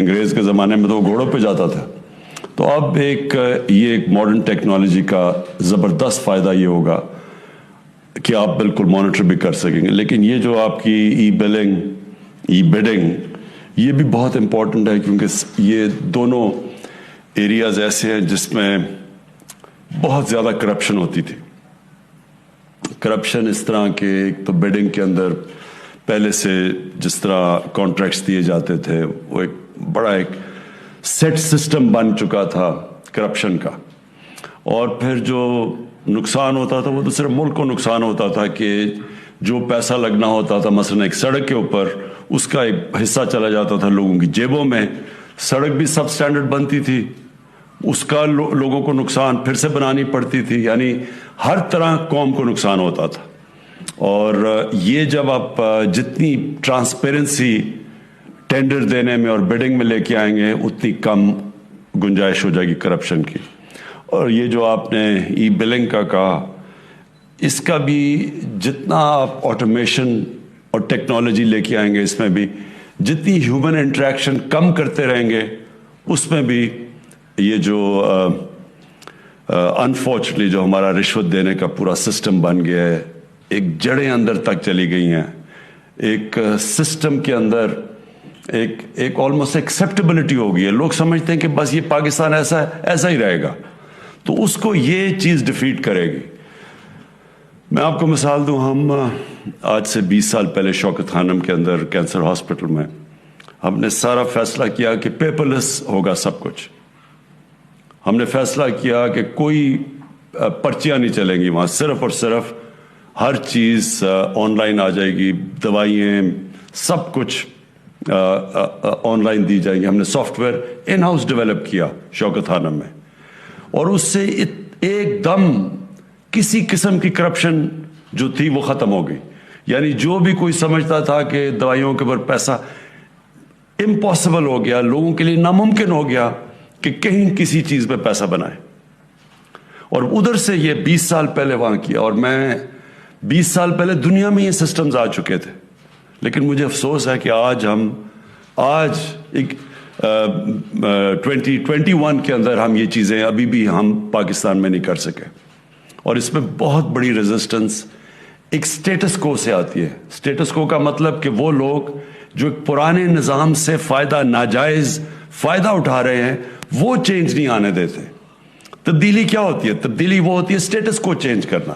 انگریز کے زمانے میں تو وہ گھوڑوں پہ جاتا تھا. تو اب یہ ایک ماڈرن ٹیکنالوجی کا زبردست فائدہ یہ ہوگا کہ آپ بالکل مانیٹر بھی کر سکیں گے. لیکن یہ جو آپ کی ای بلنگ، ای بڈنگ، یہ بھی بہت امپورٹنٹ ہے، کیونکہ یہ دونوں ایریاز ایسے ہیں جس میں بہت زیادہ کرپشن ہوتی تھی. کرپشن اس طرح کہ ایک تو بڈنگ کے اندر پہلے سے جس طرح کانٹریکٹس دیے جاتے تھے وہ ایک بڑا سیٹ سسٹم بن چکا تھا کرپشن کا. اور پھر جو نقصان ہوتا تھا وہ تو صرف ملک کو نقصان ہوتا تھا کہ جو پیسہ لگنا ہوتا تھا مثلا ایک سڑک کے اوپر، اس کا ایک حصہ چلا جاتا تھا لوگوں کی جیبوں میں. سڑک بھی سب سٹینڈرڈ بنتی تھی، اس کا لوگوں کو نقصان پھر سے بنانی پڑتی تھی. یعنی ہر طرح قوم کو نقصان ہوتا تھا. اور یہ جب آپ جتنی ٹرانسپیرنسی ٹینڈر دینے میں اور بڈنگ میں لے کے آئیں گے اتنی کم گنجائش ہو جائے گی کرپشن کی. اور یہ جو آپ نے ای بلنگ کا کہا، اس کا بھی جتنا آپ آٹومیشن اور ٹیکنالوجی لے کے آئیں گے، اس میں بھی جتنی ہیومن انٹریکشن کم کرتے رہیں گے، اس میں بھی یہ جو انفارچونیٹلی جو ہمارا رشوت دینے کا پورا سسٹم بن گیا ہے، ایک جڑیں اندر تک چلی گئی ہیں. ایک سسٹم کے اندر ایک آلموسٹ ایکسیپٹیبلٹی ہو گئی ہے. لوگ سمجھتے ہیں کہ بس یہ پاکستان ایسا ہی رہے گا، تو اس کو یہ چیز ڈیفیٹ کرے گی. میں آپ کو مثال دوں، ہم آج سے 20 سال پہلے شوکت خانم کے اندر کینسر ہاسپٹل میں ہم نے سارا فیصلہ کیا کہ پیپر لیس ہوگا سب کچھ. ہم نے فیصلہ کیا کہ کوئی پرچیاں نہیں چلیں گی وہاں، صرف اور صرف ہر چیز آن لائن آ جائے گی، دوائیں سب کچھ آن لائن دی جائیں گی. ہم نے soft where in house develop کیا شوکت خانم میں، اور اس سے ایک دم کسی قسم کی کرپشن جو تھی وہ ختم ہو گئی. یعنی جو بھی کوئی سمجھتا تھا کہ دوائیوں کے اوپر پیسہ، امپاسبل ہو گیا، لوگوں کے لیے ناممکن ہو گیا کہ کہیں کسی چیز پہ پیسہ بنائے. اور ادھر سے یہ 20 سال پہلے وہاں کیا. اور میں 20 سال پہلے دنیا میں یہ سسٹمز آ چکے تھے، لیکن مجھے افسوس ہے کہ آج ایک 2021 کے اندر ہم یہ چیزیں ابھی بھی ہم پاکستان میں نہیں کر سکے. اور اس میں بہت بڑی ریزسٹنس ایک سٹیٹس کو سے آتی ہے. سٹیٹس کو کا مطلب کہ وہ لوگ جو ایک پرانے نظام سے ناجائز فائدہ اٹھا رہے ہیں وہ چینج نہیں آنے دیتے. تبدیلی کیا ہوتی ہے؟ تبدیلی وہ ہوتی ہے سٹیٹس کو چینج کرنا.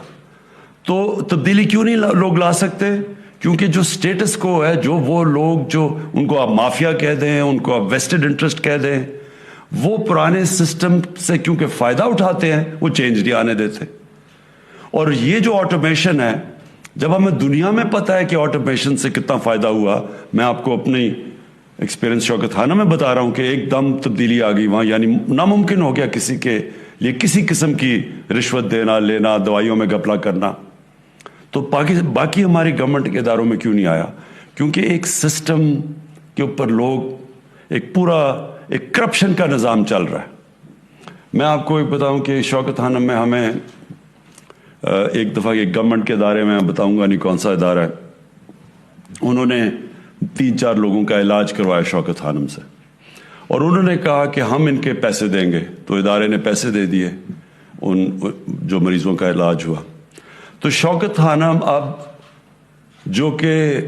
تو تبدیلی کیوں نہیں لوگ لا سکتے؟ کیونکہ جو سٹیٹس کو ہے، جو وہ لوگ جو ان کو آپ مافیا کہہ دیں، ان کو آپ ویسٹڈ انٹرسٹ کہہ دیں، وہ پرانے سسٹم سے کیونکہ فائدہ اٹھاتے ہیں وہ چینج نہیں آنے دیتے. اور یہ جو آٹومیشن ہے، جب ہمیں دنیا میں پتہ ہے کہ آٹومیشن سے کتنا فائدہ ہوا، میں آپ کو اپنی ایکسپیرینس شوکت خانہ میں بتا رہا ہوں کہ ایک دم تبدیلی آ گئی وہاں. یعنی ناممکن ہو گیا کسی کے لیے کسی قسم کی رشوت دینا لینا، دوائیوں میں گھپلا کرنا. تو باقی ہماری گورنمنٹ کے اداروں میں کیوں نہیں آیا؟ کیونکہ ایک سسٹم کے اوپر لوگ ایک کرپشن کا نظام چل رہا ہے. میں آپ کو ایک بتاؤں کہ شوکت خانہ میں ہمیں ایک دفعہ ایک گورنمنٹ کے ادارے میں بتاؤں گا نہیں کون سا ادارہ ہے، انہوں نے 3-4 لوگوں کا علاج کروایا شوکت خانم سے، اور انہوں نے کہا کہ ہم ان کے پیسے دیں گے. تو ادارے نے پیسے دے دیے ان جو مریضوں کا علاج ہوا. تو شوکت خانم اب جو کہ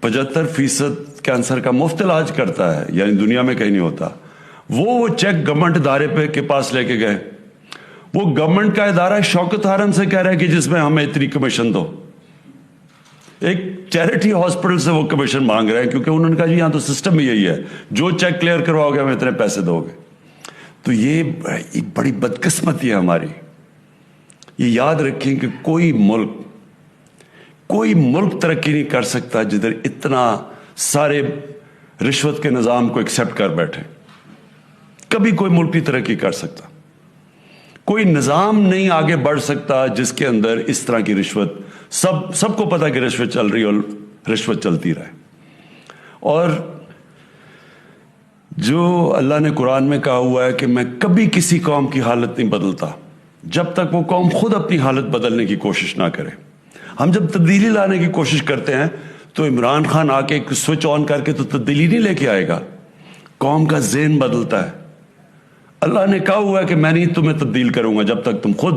75% کینسر کا مفت علاج کرتا ہے، یعنی دنیا میں کہیں نہیں ہوتا، وہ چیک گورنمنٹ ادارے کے پاس لے کے گئے. وہ گورنمنٹ کا ادارہ شوکت خانم سے کہہ رہا ہے کہ جس میں ہمیں اتنی کمیشن دو. ایک چیریٹی ہاسپٹل سے وہ کمیشن مانگ رہے ہیں، کیونکہ انہوں نے کہا جی یہاں تو سسٹم ہی یہی ہے، جو چیک کلیئر کرواؤ گے ہمیں اتنے پیسے دو گے. تو یہ ایک بڑی بدقسمتی ہے ہماری. یہ یاد رکھیں کہ کوئی ملک ترقی نہیں کر سکتا جدھر اتنا سارے رشوت کے نظام کو ایکسیپٹ کر بیٹھے. کبھی کوئی ملک نہیں ترقی کر سکتا. کوئی نظام نہیں آگے بڑھ سکتا جس کے اندر اس طرح کی رشوت، سب کو پتا کہ رشوت چل رہی اور رشوت چلتی رہے. اور جو اللہ نے قرآن میں کہا ہوا ہے کہ میں کبھی کسی قوم کی حالت نہیں بدلتا جب تک وہ قوم خود اپنی حالت بدلنے کی کوشش نہ کرے. ہم جب تبدیلی لانے کی کوشش کرتے ہیں تو عمران خان آ کے ایک سوئچ آن کر کے تو تبدیلی نہیں لے کے آئے گا. قوم کا ذہن بدلتا ہے. اللہ نے کہا ہوا ہے کہ میں نہیں تمہیں تبدیل کروں گا جب تک تم خود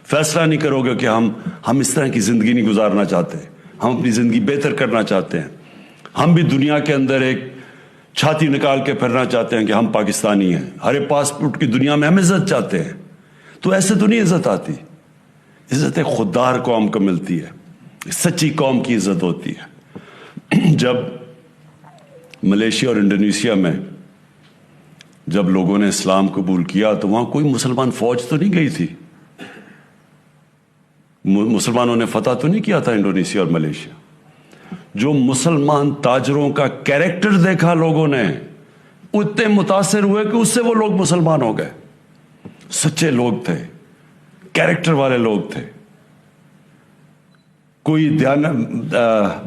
فیصلہ نہیں کرو گے کہ ہم اس طرح کی زندگی نہیں گزارنا چاہتے, ہم اپنی زندگی بہتر کرنا چاہتے ہیں, ہم بھی دنیا کے اندر ایک چھاتی نکال کے پھرنا چاہتے ہیں کہ ہم پاکستانی ہیں, ہر پاسپورٹ کی دنیا میں ہم عزت چاہتے ہیں. تو ایسے تو نہیں عزت آتی, عزت ایک خوددار قوم کو ملتی ہے, سچی قوم کی عزت ہوتی ہے. جب ملیشیا اور انڈونیشیا میں جب لوگوں نے اسلام قبول کیا تو وہاں کوئی مسلمان فوج تو نہیں گئی تھی, مسلمانوں نے فتح تو نہیں کیا تھا انڈونیشیا اور ملیشیا. جو مسلمان تاجروں کا کیریکٹر دیکھا لوگوں نے, اتنے متاثر ہوئے کہ اس سے وہ لوگ مسلمان ہو گئے. سچے لوگ تھے, کیریکٹر والے لوگ تھے, کوئی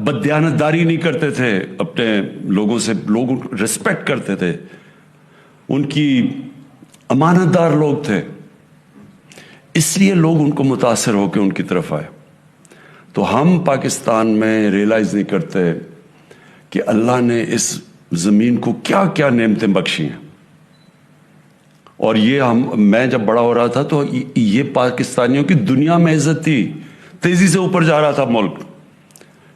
بددیانتداری نہیں کرتے تھے اپنے لوگوں سے, لوگ ریسپیکٹ کرتے تھے, ان کی امانت دار لوگ تھے. اس لیے لوگ ان کو متاثر ہو کے ان کی طرف آئے. تو ہم پاکستان میں ریئلائز نہیں کرتے کہ اللہ نے اس زمین کو کیا کیا نعمتیں بخشی ہیں. اور یہ میں جب بڑا ہو رہا تھا تو یہ پاکستانیوں کی دنیا میں عزت تھی, تیزی سے اوپر جا رہا تھا ملک.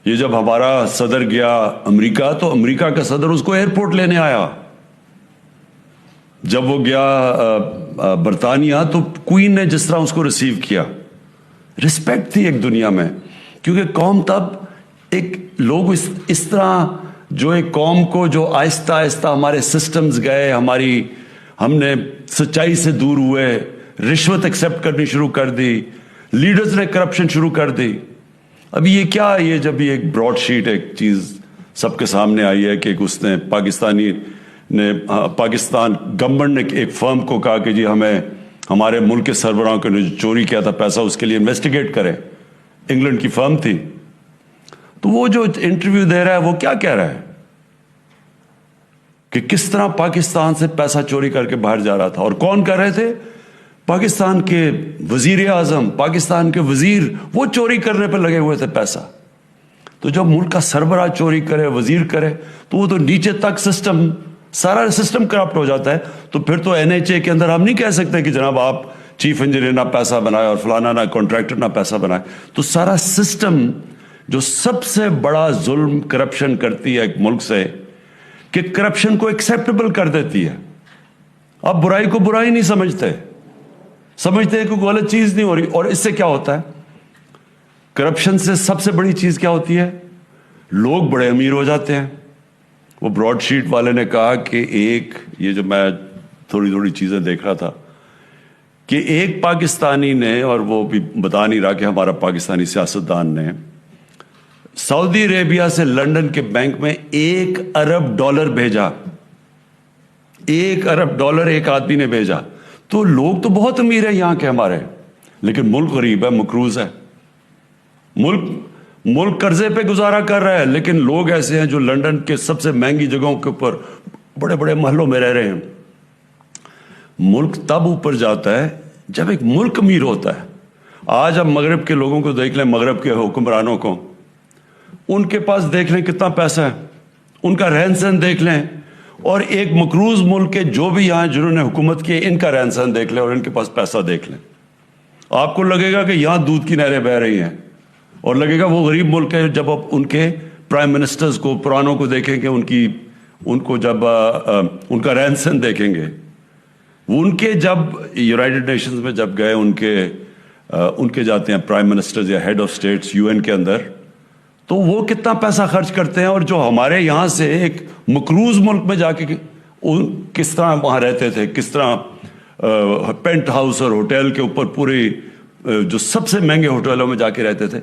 یہ جب ہمارا صدر گیا امریکہ تو امریکہ کا صدر اس کو ایئرپورٹ لینے آیا. جب وہ گیا برطانیہ تو کوئین نے جس طرح اس کو ریسیو کیا, رسپیکٹ تھی ایک دنیا میں. کیونکہ قوم تب ایک لوگ اس طرح جو ایک قوم کو جو آہستہ آہستہ ہمارے سسٹمز گئے, ہم نے سچائی سے دور ہوئے, رشوت ایکسیپٹ کرنی شروع کر دی, لیڈرز نے کرپشن شروع کر دی. اب یہ کیا, یہ جب یہ ایک براڈ شیٹ ایک چیز سب کے سامنے آئی ہے کہ اس نے پاکستان گورنمنٹ نے ایک فرم کو کہا کہ جی ہمیں ہمارے ملک کے سربراہوں کو جو چوری کیا تھا پیسہ اس کے لیے انویسٹیگیٹ کرے. انگلینڈ کی فرم تھی. تو وہ جو انٹرویو دے رہا ہے وہ کیا کہہ رہا ہے کہ کس طرح پاکستان سے پیسہ چوری کر کے باہر جا رہا تھا. اور کون کر رہے تھے؟ پاکستان کے وزیر اعظم, پاکستان کے وزیر, وہ چوری کرنے پہ لگے ہوئے تھے پیسہ. تو جب ملک کا سربراہ چوری کرے, وزیر کرے, تو وہ تو نیچے تک سسٹم, سارا سسٹم کرپٹ ہو جاتا ہے. تو پھر تو NHA کے اندر ہم نہیں کہہ سکتے کہ جناب آپ چیف انجینئر نہ پیسہ بنائے اور فلانا نہ کانٹریکٹر نہ پیسہ بنائے. تو سارا سسٹم جو سب سے بڑا ظلم کرپشن کرتی ہے ایک ملک سے, کہ کرپشن کو ایکسیپٹیبل کر دیتی ہے. آپ برائی کو برائی نہیں سمجھتے ہیں کہ کوئی غلط چیز نہیں ہو رہی. اور اس سے کیا ہوتا ہے, کرپشن سے سب سے بڑی چیز کیا ہوتی ہے, لوگ بڑے امیر ہو جاتے ہیں. وہ براڈ شیٹ والے نے کہا کہ یہ جو میں تھوڑی چیزیں دیکھ رہا تھا کہ ایک پاکستانی نے, اور وہ بھی بتا نہیں رہا کہ ہمارا پاکستانی سیاستدان نے, سعودی عربیہ سے لنڈن کے بینک میں $1 ارب بھیجا. $1 ارب ایک آدمی نے بھیجا. تو لوگ تو بہت امیر ہیں یہاں کے ہمارے, لیکن ملک غریب ہے, مقروض ہے. ملک قرضے پہ گزارا کر رہا ہے, لیکن لوگ ایسے ہیں جو لنڈن کے سب سے مہنگی جگہوں کے اوپر بڑے بڑے محلوں میں رہ رہے ہیں. ملک تب اوپر جاتا ہے جب ایک ملک امیر ہوتا ہے. آج ہم مغرب کے لوگوں کو دیکھ لیں, مغرب کے حکمرانوں کو, ان کے پاس دیکھ لیں کتنا پیسہ ہے, ان کا رہن سہن دیکھ لیں, اور ایک مقروض ملک کے جو بھی یہاں جنہوں نے حکومت کی ان کا رہن سہن دیکھ لیں اور ان کے پاس پیسہ دیکھ لیں. آپ کو لگے گا کہ یہاں دودھ کی نہریں بہہ رہی ہیں, اور لگے گا وہ غریب ملک ہے. جب آپ ان کے پرائم منسٹرز کو, پرانوں کو دیکھیں گے, ان کو جب ان کا رہن سہن دیکھیں گے, وہ ان کے جب یونائٹڈ نیشنز میں جب گئے, ان کے جاتے ہیں پرائم منسٹرز یا ہیڈ آف اسٹیٹس UN کے اندر, تو وہ کتنا پیسہ خرچ کرتے ہیں. اور جو ہمارے یہاں سے ایک مقروض ملک میں جا کے کس طرح وہاں رہتے تھے, کس طرح پینٹ ہاؤس اور ہوٹل کے اوپر پورے جو سب سے مہنگے ہوٹلوں میں جا کے رہتے تھے,